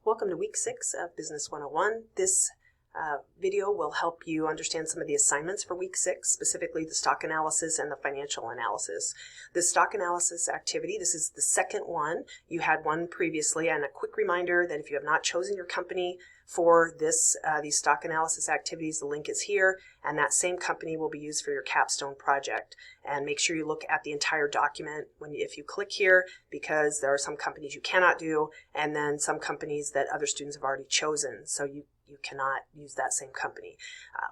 Welcome to week 6 of Business 101. This video will help you understand some of the assignments for week 6, specifically the stock analysis and the financial analysis. The stock analysis activity, this is the second one. You had one previously, and a quick reminder that if you have not chosen your company for these stock analysis activities, the link is here, and that same company will be used for your capstone project. And make sure you look at the entire document if you click here, because there are some companies you cannot do, and then some companies that other students have already chosen, so you cannot use that same company.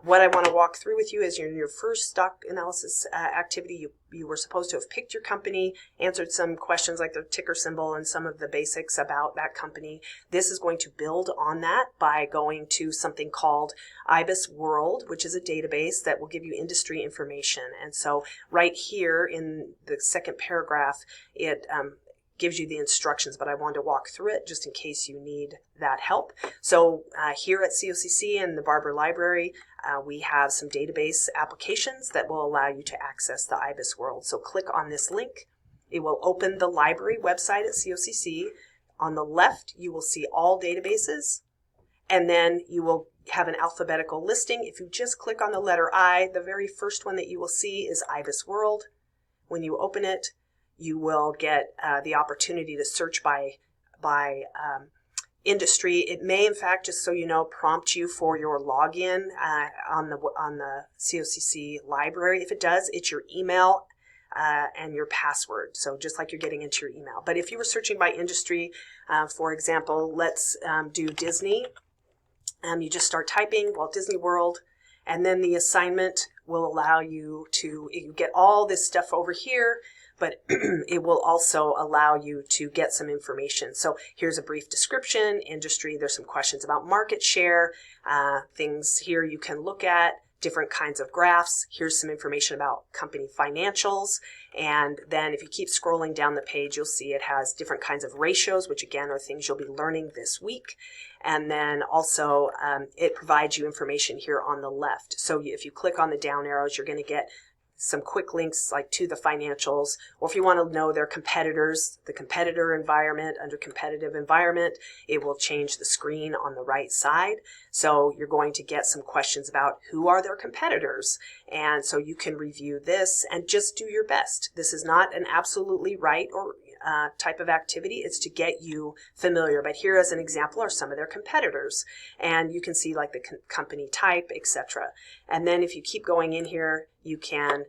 What I want to walk through with you is in your first stock analysis activity, you were supposed to have picked your company, answered some questions like the ticker symbol and some of the basics about that company. This is going to build on that by going to something called IBIS World, which is a database that will give you industry information. And so right here in the second paragraph, it gives you the instructions, but I wanted to walk through it just in case you need that help. So here at COCC and the Barber Library, we have some database applications that will allow you to access the IBIS World. So click on this link. It will open the library website at COCC. On the left, you will see all databases, and then you will have an alphabetical listing. If you just click on the letter I, the very first one that you will see is IBIS World. When you open it, you will get the opportunity to search by industry. It may, in fact, just so you know, prompt you for your login on the COCC library. If it does, it's your email and your password. So just like you're getting into your email. But if you were searching by industry, for example, let's do Disney. You just start typing Walt Disney World, and then the assignment will allow you to get all this stuff over here, but it will also allow you to get some information. So here's a brief description, industry, there's some questions about market share, things here you can look at, different kinds of graphs. Here's some information about company financials. And then if you keep scrolling down the page, you'll see it has different kinds of ratios, which again are things you'll be learning this week. And then also it provides you information here on the left. So if you click on the down arrows, you're going to get some quick links like to the financials, or if you want to know their competitors, the competitor environment, under competitive environment, it will change the screen on the right side. So you're going to get some questions about who are their competitors. And so you can review this and just do your best. This is not an absolutely right or type of activity. It's to get you familiar. But here as an example are some of their competitors. And you can see like the company type, etc. And then if you keep going in here, you can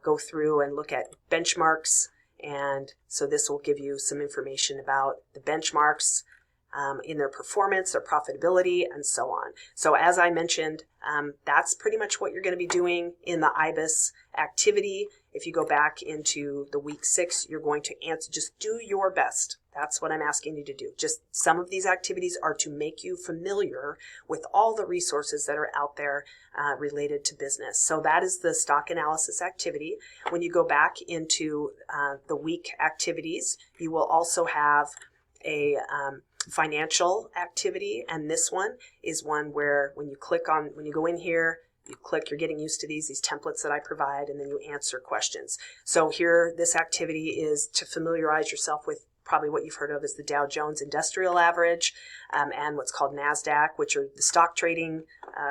go through and look at benchmarks. And so this will give you some information about the benchmarks in their performance, their profitability, and so on. So as I mentioned, that's pretty much what you're going to be doing in the IBIS activity. If you go back into the week 6, you're going to answer, just do your best. That's what I'm asking you to do. Just some of these activities are to make you familiar with all the resources that are out there related to business. So that is the stock analysis activity. When you go back into the week activities, you will also have a financial activity, and this one is one where when you go in here, you click, you're getting used to these templates that I provide, and then you answer questions. So here, this activity is to familiarize yourself with probably what you've heard of as the Dow Jones Industrial Average and what's called NASDAQ, which are the stock trading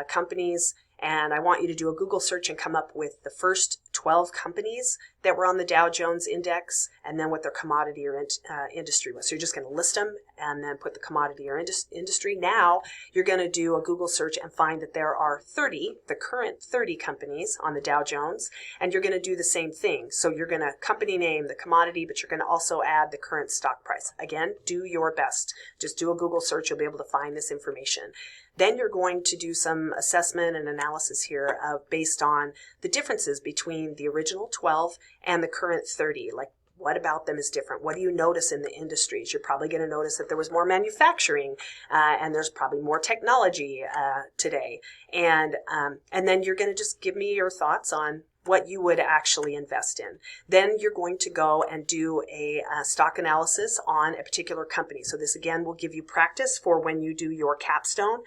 companies. And I want you to do a Google search and come up with the first 12 companies that were on the Dow Jones Index and then what their commodity or industry was. So you're just going to list them and then put the commodity or industry. Now you're going to do a Google search and find that there are the current 30 companies on the Dow Jones, and you're going to do the same thing. So you're going to company name, the commodity, but you're going to also add the current stock price. Again, do your best. Just do a Google search. You'll be able to find this information. Then you're going to do some assessment and analysis here based on the differences between the original 12 and the current 30. Like, what about them is different? What do you notice in the industries? You're probably going to notice that there was more manufacturing and there's probably more technology today. And then you're going to just give me your thoughts on what you would actually invest in. Then you're going to go and do a stock analysis on a particular company. So this again will give you practice for when you do your capstone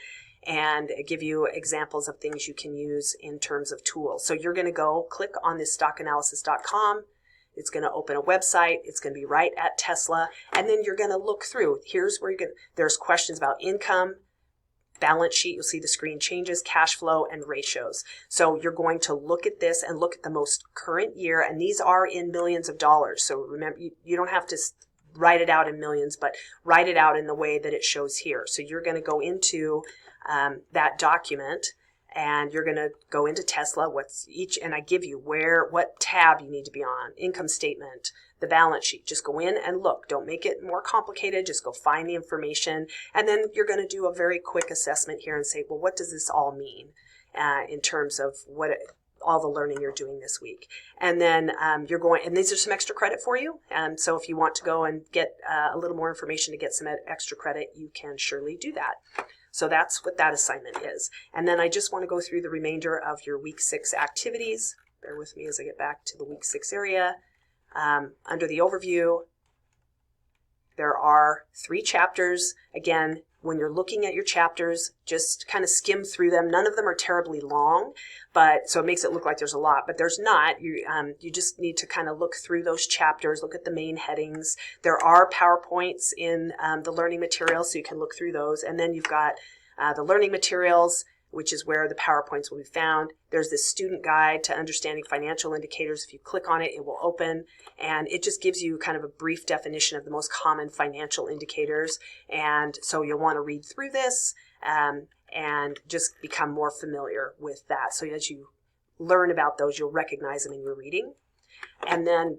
and give you examples of things you can use in terms of tools. So you're going to go click on this stockanalysis.com. It's going to open a website. It's going to be right at Tesla. And then you're going to look through. Here's where there's questions about income, balance sheet. You'll see the screen changes, cash flow, and ratios. So you're going to look at this and look at the most current year. And these are in millions of dollars. So remember, you don't have to write it out in millions, but write it out in the way that it shows here. So you're going to go into that document, and you're going to go into Tesla, and I give you what tab you need to be on, income statement, the balance sheet. Just go in and look. Don't make it more complicated. Just go find the information. And then you're going to do a very quick assessment here and say, well, what does this all mean in terms of all the learning you're doing this week? And then and these are some extra credit for you. And so if you want to go and get a little more information to get some extra credit, you can surely do that. So that's what that assignment is. And then I just want to go through the remainder of your week 6 activities. Bear with me as I get back to the week 6 area. Under the overview, there are 3 chapters. Again, when you're looking at your chapters, just kind of skim through them. None of them are terribly long, so it makes it look like there's a lot, but there's not. You just need to kind of look through those chapters, look at the main headings. There are PowerPoints in the learning materials, so you can look through those. And then you've got the learning materials, which is where the PowerPoints will be found. There's this student guide to understanding financial indicators. If you click on it, it will open, and it just gives you kind of a brief definition of the most common financial indicators. And so you'll want to read through this and just become more familiar with that. So as you learn about those, you'll recognize them in your reading. And then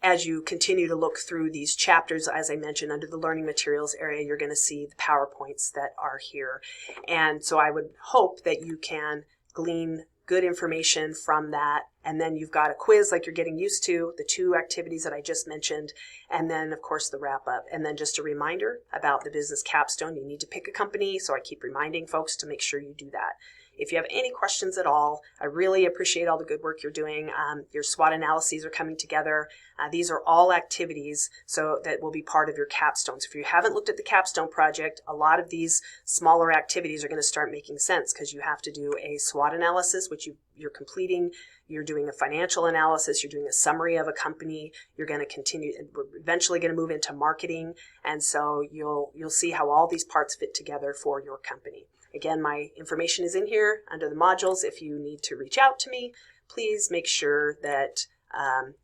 as you continue to look through these chapters, as I mentioned, under the learning materials area, you're going to see the PowerPoints that are here. And so I would hope that you can glean good information from that. And then you've got a quiz like you're getting used to, the 2 activities that I just mentioned, and then, of course, the wrap-up. And then just a reminder about the business capstone. You need to pick a company, so I keep reminding folks to make sure you do that. If you have any questions at all, I really appreciate all the good work you're doing. Your SWOT analyses are coming together. These are all activities that will be part of your capstones. If you haven't looked at the capstone project, a lot of these smaller activities are going to start making sense because you have to do a SWOT analysis, which you're completing. You're doing a financial analysis. You're doing a summary of a company. You're going to continue. We're eventually going to move into marketing. And so you'll see how all these parts fit together for your company. Again, my information is in here under the modules. If you need to reach out to me, please make sure that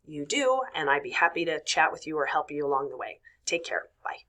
you do, and I'd be happy to chat with you or help you along the way. Take care. Bye.